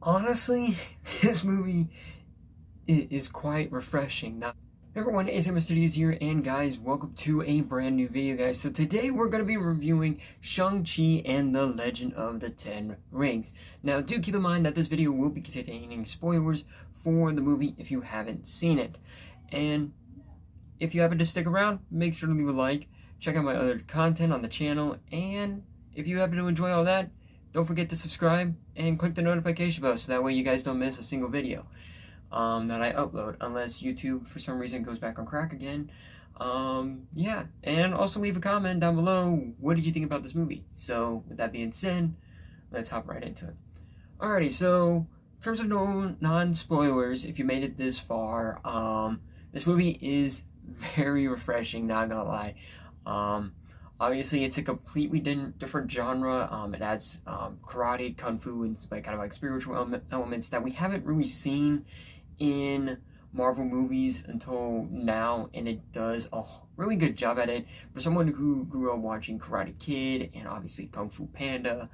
Honestly, this movie is quite refreshing. Now, everyone, AGS Studios here, and guys, welcome to a brand new video, guys. So today we're going to be reviewing Shang-Chi and the Legend of the Ten Rings. Now, do keep in mind that this video will be containing spoilers for the movie if you haven't seen it. And if you happen to stick around, make sure to leave a like, check out my other content on the channel, and if you happen to enjoy all that, don't forget to subscribe and click the notification bell so that way you guys don't miss a single video that I upload, unless YouTube for some reason goes back on crack again. Yeah, and also leave a comment down below, what did you think about this movie? So with that being said, let's hop right into it. Alrighty, so in terms of non-spoilers, if you made it this far, this movie is very refreshing, not gonna lie. Obviously, it's a completely different genre. It adds karate, kung fu, and kind of like spiritual elements that we haven't really seen in Marvel movies until now, and it does a really good job at it. For someone who grew up watching Karate Kid and obviously Kung Fu Panda,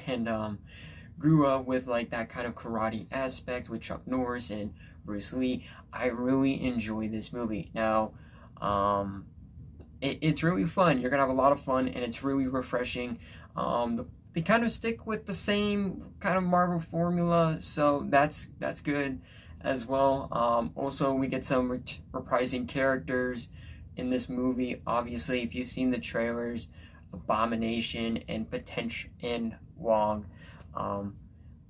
and grew up with like that kind of karate aspect with Chuck Norris and Bruce Lee, I really enjoy this movie. Now, it's really fun. You're gonna have a lot of fun, and it's really refreshing. They kind of stick with the same kind of Marvel formula, so that's good as well. Also, we get some reprising characters in this movie. Obviously, if you've seen the trailers, Abomination and Potential and Wong.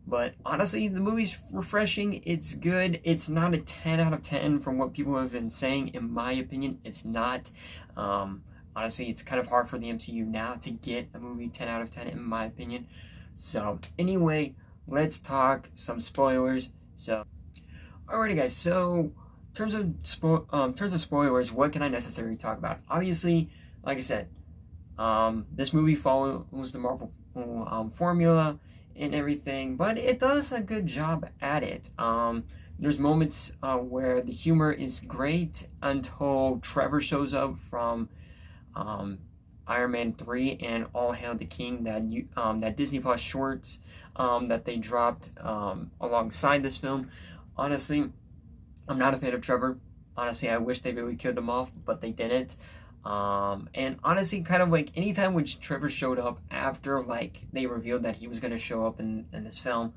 But honestly, the movie's refreshing. It's good. It's not a 10 out of 10 from what people have been saying. In my opinion, it's not. Honestly, it's kind of hard for the MCU now to get a movie 10 out of 10, in my opinion. So anyway, let's talk some spoilers. So, alrighty, guys. So, in terms of spoilers, what can I necessarily talk about? Obviously, like I said, this movie follows the Marvel formula and everything, but it does a good job at it. There's moments where the humor is great until Trevor shows up from Iron Man 3 and All Hail the King, that Disney Plus shorts that they dropped alongside this film. Honestly, I'm not a fan of Trevor. Honestly, I wish they really killed him off, but they didn't. And honestly, kind of like anytime when Trevor showed up after like they revealed that he was gonna show up in this film,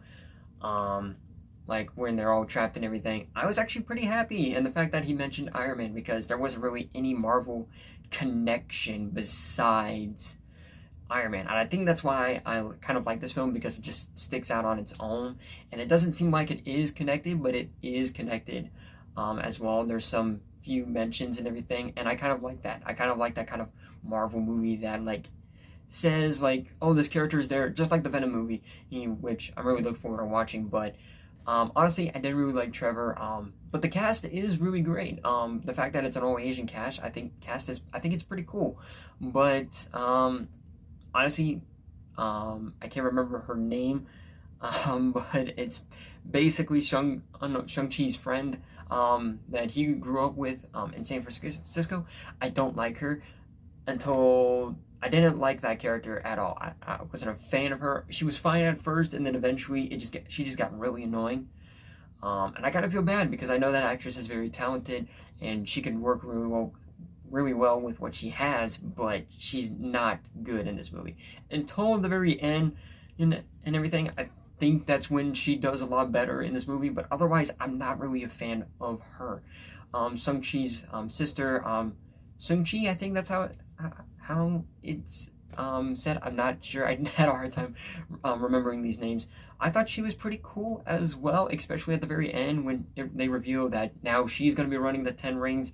like when they're all trapped and everything, I was actually pretty happy. And the fact that he mentioned Iron Man, because there wasn't really any Marvel connection besides Iron Man, and I think that's why I kind of like this film, because it just sticks out on its own, and it doesn't seem like it is connected, but it is connected as well. There's some few mentions and everything, and I kind of like that. I kind of like that kind of Marvel movie that like says like, oh, this character is there, just like the Venom movie, which I'm really looking forward to watching. But honestly, I did really like Trevor. But the cast is really great. The fact that it's an all Asian cast, I think it's pretty cool. But honestly, I can't remember her name. But it's basically Shang-Chi's friend that he grew up with in San Francisco. I don't like her until I didn't like that character at all. I wasn't a fan of her. She was fine at first, and then eventually she just got really annoying. And I kind of feel bad because I know that actress is very talented and she can work really well with what she has, but she's not good in this movie until the very end and everything. I think that's when she does a lot better in this movie, but otherwise I'm not really a fan of her. Shang-Chi's sister, Shang-Chi, I think that's how it's said. I'm not sure. I had a hard time remembering these names. I thought she was pretty cool as well, especially at the very end when they reveal that now she's going to be running the 10 rings,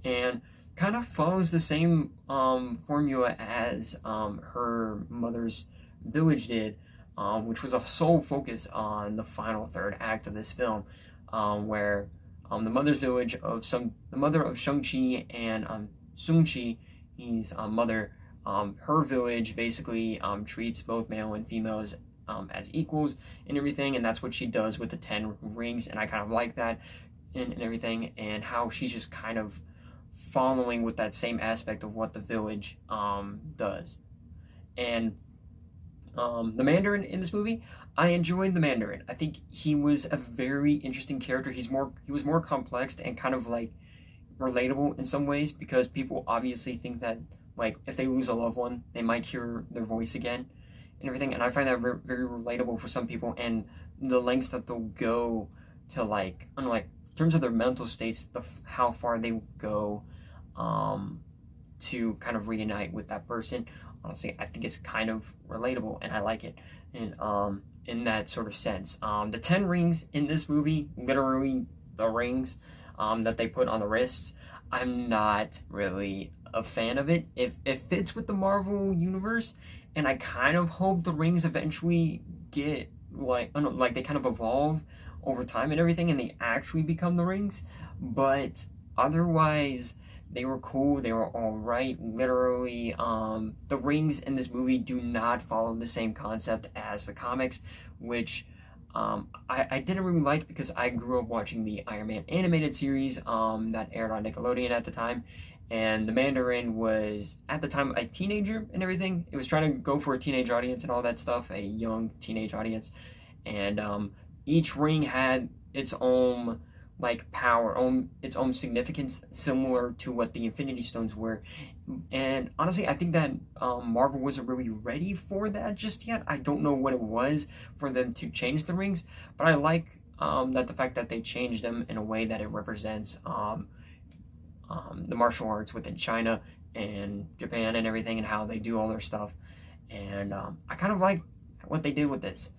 and kind of follows the same formula as her mother's village did, which was a sole focus on the final third act of this film, where the mother's village of the mother of Shang-Chi and Sung-Chi, his mother, her village basically treats both male and females as equals and everything, and that's what she does with the 10 rings, and I kind of like that and everything, and how she's just kind of following with that same aspect of what the village does. And the Mandarin in this movie, I enjoyed the Mandarin. I think he was a very interesting character. He was more complex and kind of like relatable in some ways, because people obviously think that like if they lose a loved one, they might hear their voice again and everything. And I find that very relatable for some people, and the lengths that they'll go to, like, I don't know, like in terms of their mental states, how far they go to kind of reunite with that person. Honestly, I think it's kind of relatable, and I like it. And in that sort of sense, the 10 rings in this movie, literally the rings that they put on the wrists, I'm not really a fan of it. It fits with the Marvel universe, and I kind of hope the rings eventually get like, I don't know, like they kind of evolve over time and everything, and they actually become the rings. But otherwise, they were cool. They were all right. Literally, the rings in this movie do not follow the same concept as the comics, which I didn't really like, because I grew up watching the Iron Man animated series that aired on Nickelodeon at the time, and the Mandarin was at the time a teenager and everything. It was trying to go for a teenage audience and all that stuff, a young teenage audience, and each ring had its own like power, its own significance, similar to what the Infinity Stones were. And honestly, I think that Marvel wasn't really ready for that just yet. I don't know what it was for them to change the rings, but I like that the fact that they changed them in a way that it represents the martial arts within China and Japan and everything, and how they do all their stuff. And I kind of like what they did with this.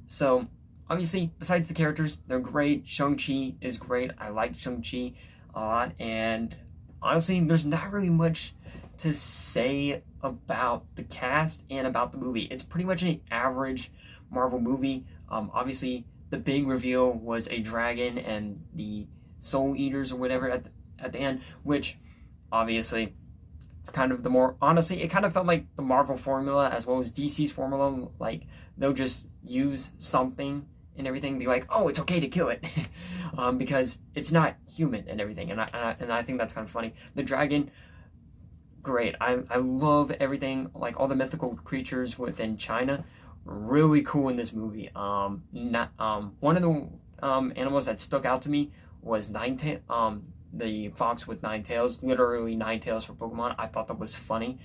So obviously, besides the characters, they're great. Shang-Chi is great. I like Shang-Chi a lot. And honestly, there's not really much to say about the cast and about the movie. It's pretty much an average Marvel movie. Obviously, the big reveal was a dragon and the Soul Eaters or whatever at the end, which obviously it's kind of the more, honestly, it kind of felt like the Marvel formula as well as DC's formula. Like, they'll just use something and everything, be like, oh, it's okay to kill it, because it's not human and everything. And I think that's kind of funny. The dragon, great. I love everything, like all the mythical creatures within China, really cool in this movie. One of the animals that stuck out to me was the fox with 9 tails, literally 9 tails for Pokemon. I thought that was funny.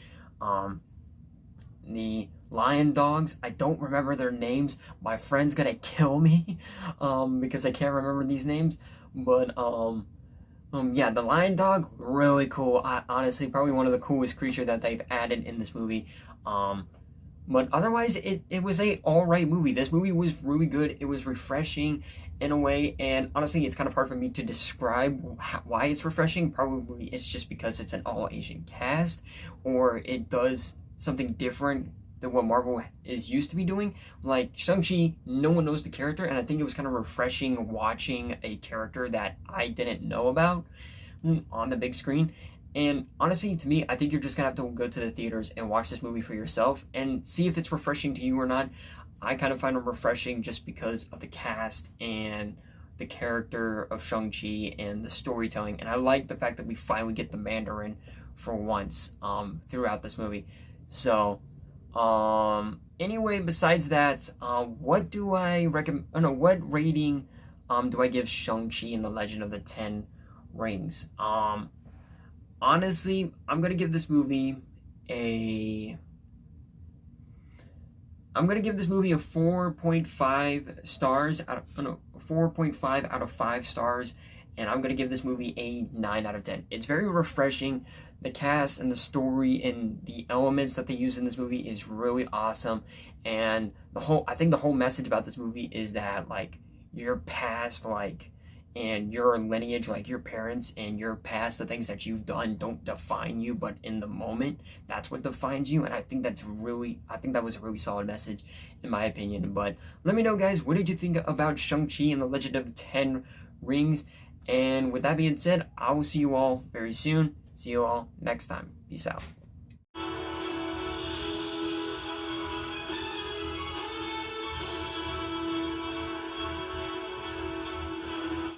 The lion dogs, I don't remember their names. My friend's gonna kill me because I can't remember these names. But yeah, the lion dog, really cool. Honestly, probably one of the coolest creature that they've added in this movie. But otherwise, it was a alright movie. This movie was really good. It was refreshing in a way, and honestly, it's kind of hard for me to describe why it's refreshing. Probably it's just because it's an all-Asian cast, or it does something different than what Marvel is used to be doing. Like Shang-Chi, no one knows the character, and I think it was kind of refreshing watching a character that I didn't know about on the big screen. And honestly, to me, I think you're just gonna have to go to the theaters and watch this movie for yourself and see if it's refreshing to you or not. I kind of find it refreshing just because of the cast and the character of Shang-Chi and the storytelling. And I like the fact that we finally get the Mandarin for once throughout this movie. So, anyway, besides that, what do I recommend? Oh no, what rating do I give Shang-Chi and the Legend of the Ten Rings? Honestly, I'm gonna give this movie a 4.5 stars out of, 4.5 out of 5 stars, and I'm gonna give this movie a 9 out of 10. It's very refreshing. The cast and the story and the elements that they use in this movie is really awesome, and I think the whole message about this movie is that, like, your past, like, and your lineage, like your parents and your past, the things that you've done don't define you, but in the moment, that's what defines you. And I think that was a really solid message, in my opinion. But let me know, guys, what did you think about Shang-Chi and the Legend of the Ten Rings? And with that being said, I will see you all very soon. See you all next time. Peace out.